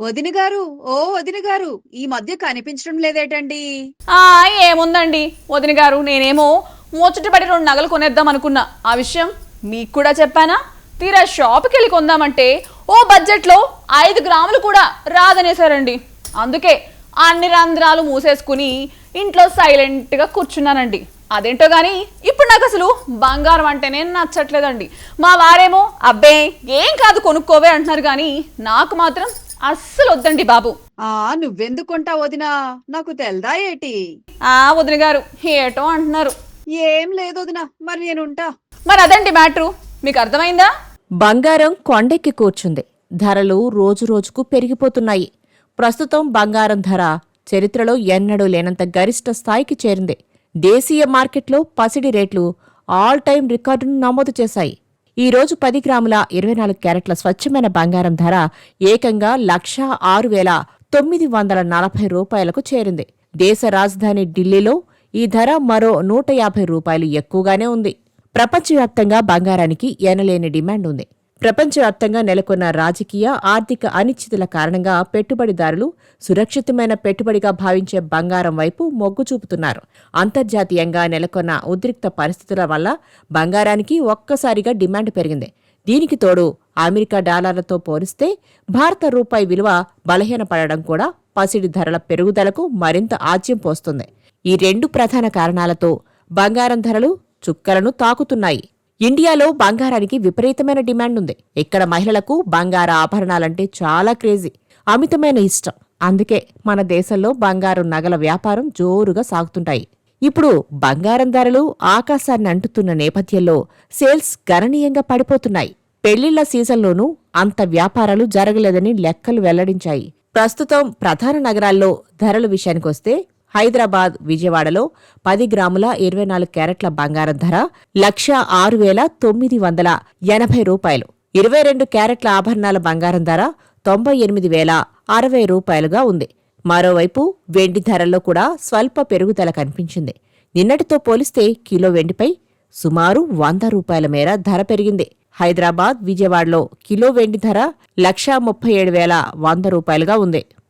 వదిన గారు, ఓ వదిన గారు, ఈ మధ్య కనిపించడం లేదేటండి? ఆ ఏముందండి వదిన గారు, నేనేమో ముచ్చటపడి 2 నగలు కొనేద్దాం అనుకున్నా. ఆ విషయం మీకు కూడా చెప్పానా? తీరా షాప్కి వెళ్ళి కొందామంటే ఓ బడ్జెట్లో 5 గ్రాములు కూడా రాదనేసారండి. అందుకే అన్ని రంధ్రాలు మూసేసుకుని ఇంట్లో సైలెంట్గా కూర్చున్నానండి. అదేంటో కానీ ఇప్పుడు నాకు అసలు బంగారం అంటేనే నచ్చట్లేదండి. మా వారేమో అబ్బే ఏం కాదు కొనుక్కోవే అంటున్నారు, కానీ నాకు మాత్రం అస్సలు వద్దండి బాబు. నువ్వెందుకుంటా వదినా? నాకు తెల్దా ఏటి? వదిన గారు ఏటో అంటున్నారు. ఏం లేదు వదినా, మరి నేనుంటా. మరి అదండి మ్యాట్రు, మీకు అర్థమైందా? బంగారం కొండెక్కి కూర్చుంది. ధరలు రోజురోజుకు పెరిగిపోతున్నాయి. ప్రస్తుతం బంగారం ధర చరిత్రలో ఎన్నడూ లేనంత గరిష్ట స్థాయికి చేరింది. దేశీయ మార్కెట్లో పసిడి రేట్లు ఆల్ టైం రికార్డును నమోదు చేశాయి. ఈ రోజు 10 గ్రాముల 24 క్యారెట్ల స్వచ్ఛమైన బంగారం ధర ఏకంగా 1,06,940 రూపాయలకు చేరింది. దేశ రాజధాని ఢిల్లీలో ఈ ధర మరో 150 రూపాయలు ఎక్కువగానే ఉంది. ప్రపంచవ్యాప్తంగా బంగారానికి ఎనలేని డిమాండ్ ఉంది. ప్రపంచవ్యాప్తంగా నెలకొన్న రాజకీయ, ఆర్థిక అనిశ్చితుల కారణంగా పెట్టుబడిదారులు సురక్షితమైన పెట్టుబడిగా భావించే బంగారం వైపు మొగ్గు చూపుతున్నారు. అంతర్జాతీయంగా నెలకొన్న ఉద్రిక్త పరిస్థితుల వల్ల బంగారానికి ఒక్కసారిగా డిమాండ్ పెరిగింది. దీనికి తోడు అమెరికా డాలర్లతో పోలిస్తే భారత రూపాయి విలువ బలహీనపడడం కూడా పసిడి ధరల పెరుగుదలకు మరింత ఆజ్యం పోస్తుంది. ఈ 2 ప్రధాన కారణాలతో బంగారం ధరలు చుక్కలను తాకుతున్నాయి. ఇండియాలో బంగారానికి విపరీతమైన డిమాండ్ ఉంది. ఇక్కడ మహిళలకు బంగార ఆభరణాలంటే చాలా క్రేజీ, అమితమైన ఇష్టం. అందుకే మన దేశంలో బంగారం నగల వ్యాపారం జోరుగా సాగుతుంటాయి. ఇప్పుడు బంగారం ధరలు ఆకాశాన్ని అంటుతున్న నేపథ్యంలో సేల్స్ గణనీయంగా పడిపోతున్నాయి. పెళ్లిళ్ల సీజన్లోనూ అంత వ్యాపారాలు జరగలేదని లెక్కలు వెల్లడించాయి. ప్రస్తుతం ప్రధాన నగరాల్లో ధరల విషయానికొస్తే హైదరాబాద్, విజయవాడలో 10 గ్రాముల 24 క్యారెట్ల బంగారం ధర 1,06,980 రూపాయలు. 22 క్యారెట్ల ఆభరణాల బంగారం ధర 98,060 రూపాయలుగా ఉంది. మరోవైపు వెండి ధరల్లో కూడా స్వల్ప పెరుగుదల కనిపించింది. నిన్నటితో పోలిస్తే కిలో వెండిపై సుమారు 100 రూపాయల మేర ధర పెరిగింది. హైదరాబాద్, విజయవాడలో కిలో వెండి ధర 1,37,100 రూపాయలుగా ఉంది.